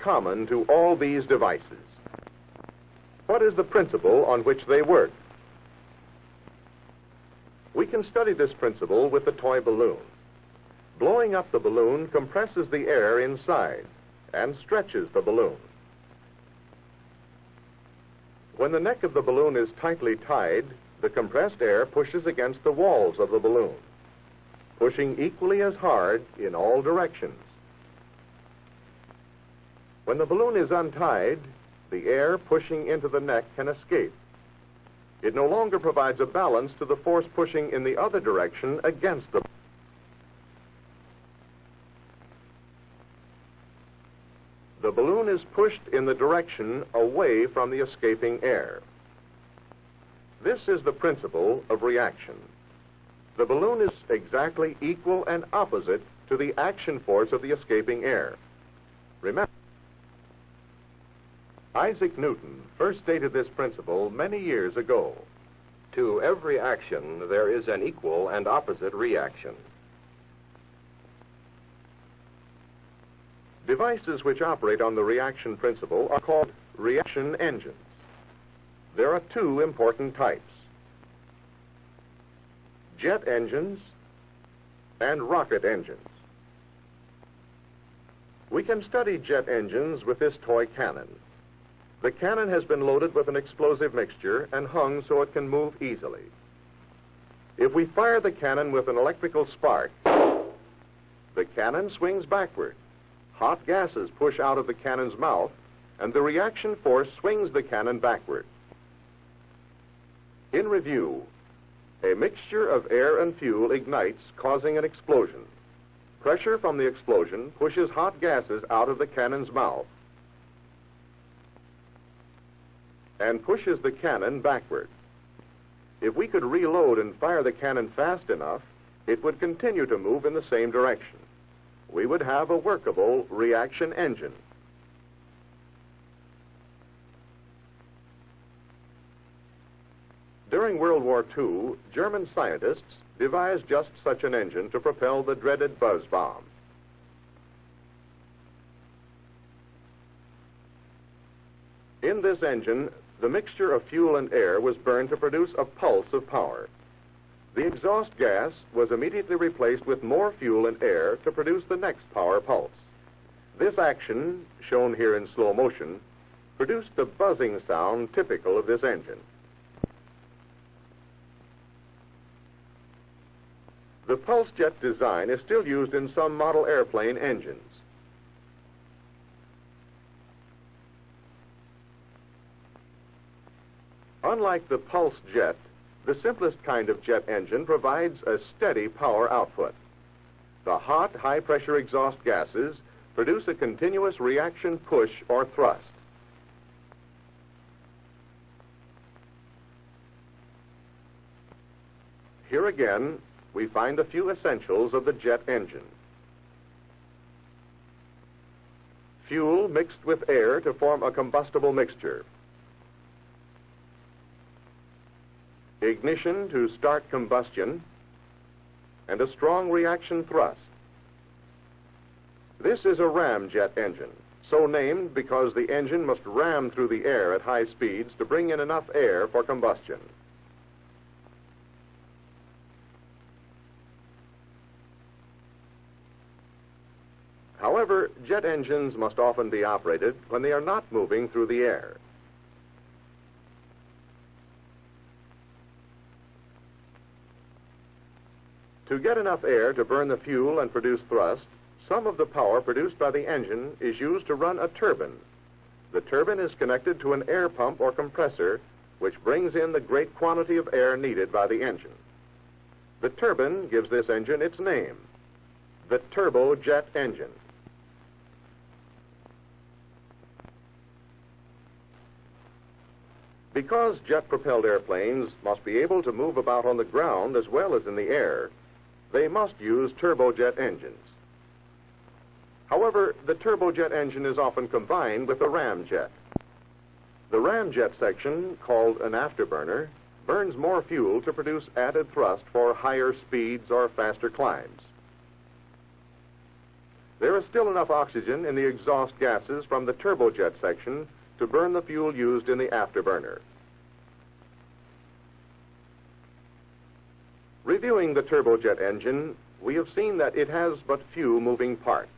common to all these devices? What is the principle on which they work? We can study this principle with the toy balloon. Blowing up the balloon compresses the air inside and stretches the balloon. When the neck of the balloon is tightly tied, the compressed air pushes against the walls of the balloon, pushing equally as hard in all directions. When the balloon is untied, the air pushing into the neck can escape. It no longer provides a balance to the force pushing in the other direction against the balloon. The balloon is pushed in the direction away from the escaping air. This is the principle of reaction. The balloon is exactly equal and opposite to the action force of the escaping air. Remember, Isaac Newton first stated this principle many years ago. To every action, there is an equal and opposite reaction. Devices which operate on the reaction principle are called reaction engines. There are two important types: jet engines and rocket engines. We can study jet engines with this toy cannon. The cannon has been loaded with an explosive mixture and hung so it can move easily. If we fire the cannon with an electrical spark, the cannon swings backward. Hot gases push out of the cannon's mouth, and the reaction force swings the cannon backward. In review, a mixture of air and fuel ignites, causing an explosion. Pressure from the explosion pushes hot gases out of the cannon's mouth and pushes the cannon backward. If we could reload and fire the cannon fast enough, it would continue to move in the same direction. We would have a workable reaction engine. During World War II, German scientists devised just such an engine to propel the dreaded buzz bomb. In this engine, the mixture of fuel and air was burned to produce a pulse of power. The exhaust gas was immediately replaced with more fuel and air to produce the next power pulse. This action, shown here in slow motion, produced the buzzing sound typical of this engine. The pulse jet design is still used in some model airplane engines. Unlike the pulse jet, the simplest kind of jet engine provides a steady power output. The hot, high-pressure exhaust gases produce a continuous reaction push or thrust. Here again, we find a few essentials of the jet engine. Fuel mixed with air to form a combustible mixture. Ignition to start combustion, and a strong reaction thrust. This is a ramjet engine, so named because the engine must ram through the air at high speeds to bring in enough air for combustion. However, jet engines must often be operated when they are not moving through the air. To get enough air to burn the fuel and produce thrust, some of the power produced by the engine is used to run a turbine. The turbine is connected to an air pump or compressor, which brings in the great quantity of air needed by the engine. The turbine gives this engine its name, the turbojet engine. Because jet-propelled airplanes must be able to move about on the ground as well as in the air, they must use turbojet engines. However, the turbojet engine is often combined with a ramjet. The ramjet section, called an afterburner, burns more fuel to produce added thrust for higher speeds or faster climbs. there is still enough oxygen in the exhaust gases from the turbojet section to burn the fuel used in the afterburner. Reviewing the turbojet engine, we have seen that it has but few moving parts.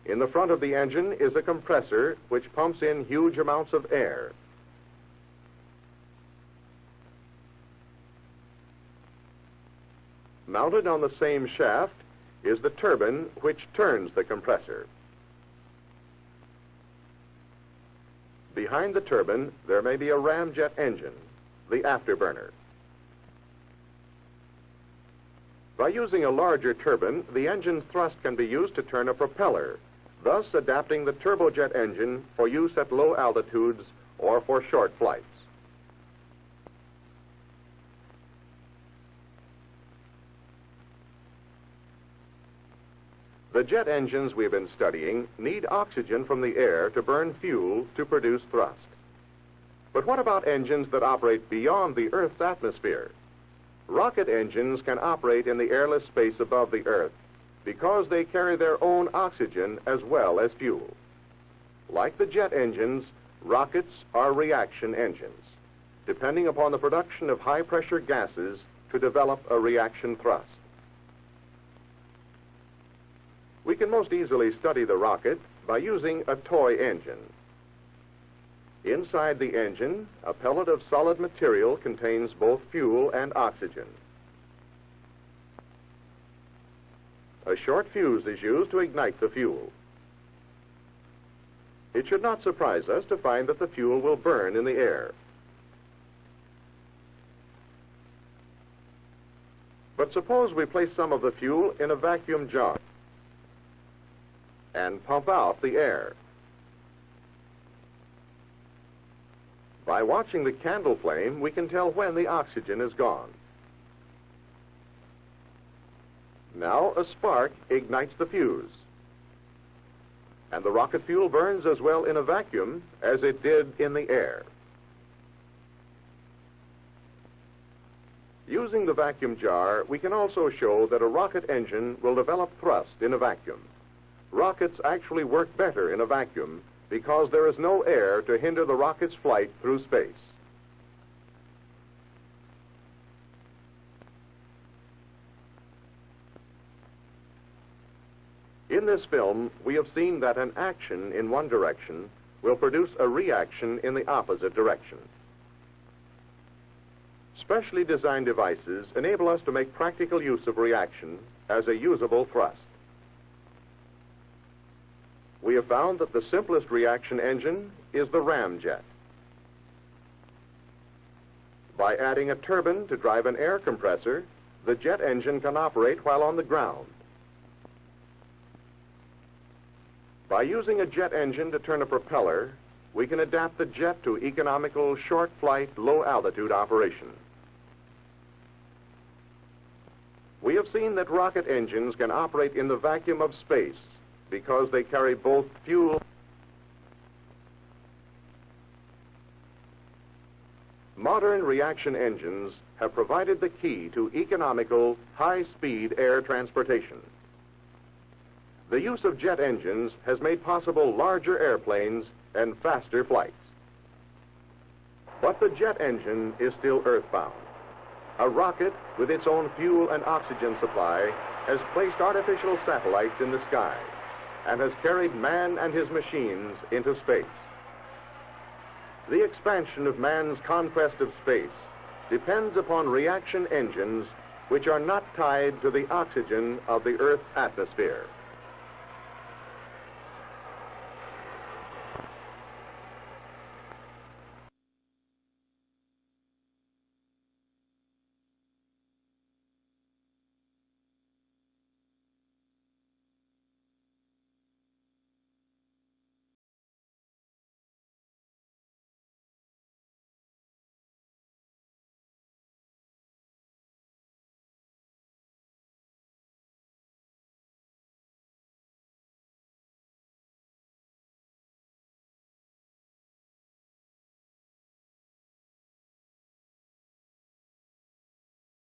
In the front of the engine is a compressor which pumps in huge amounts of air. Mounted on the same shaft is the turbine which turns the compressor. Behind the turbine, there may be a ramjet engine, the afterburner. By using a larger turbine, the engine's thrust can be used to turn a propeller, thus adapting the turbojet engine for use at low altitudes or for short flights. The jet engines we've been studying need oxygen from the air to burn fuel to produce thrust. But what about engines that operate beyond the Earth's atmosphere? Rocket engines can operate in the airless space above the Earth because they carry their own oxygen as well as fuel. Like the jet engines, rockets are reaction engines, depending upon the production of high-pressure gases to develop a reaction thrust. We can most easily study the rocket by using a toy engine. Inside the engine, a pellet of solid material contains both fuel and oxygen. A short fuse is used to ignite the fuel. It should not surprise us to find that the fuel will burn in the air. But suppose we place some of the fuel in a vacuum jar and pump out the air. By watching the candle flame, we can tell when the oxygen is gone. Now a spark ignites the fuse, and the rocket fuel burns as well in a vacuum as it did in the air. Using the vacuum jar, we can also show that a rocket engine will develop thrust in a vacuum. Rockets actually work better in a vacuum because there is no air to hinder the rocket's flight through space. In this film, we have seen that an action in one direction will produce a reaction in the opposite direction. Specially designed devices enable us to make practical use of reaction as a usable thrust. We have found that the simplest reaction engine is the ramjet. By adding a turbine to drive an air compressor, the jet engine can operate while on the ground. By using a jet engine to turn a propeller, we can adapt the jet to economical, short-flight, low-altitude operation. We have seen that rocket engines can operate in the vacuum of space because they carry both fuel. Modern reaction engines have provided the key to economical, high-speed air transportation. The use of jet engines has made possible larger airplanes and faster flights. But the jet engine is still earthbound. A rocket with its own fuel and oxygen supply has placed artificial satellites in the sky and has carried man and his machines into space. The expansion of man's conquest of space depends upon reaction engines which are not tied to the oxygen of the Earth's atmosphere.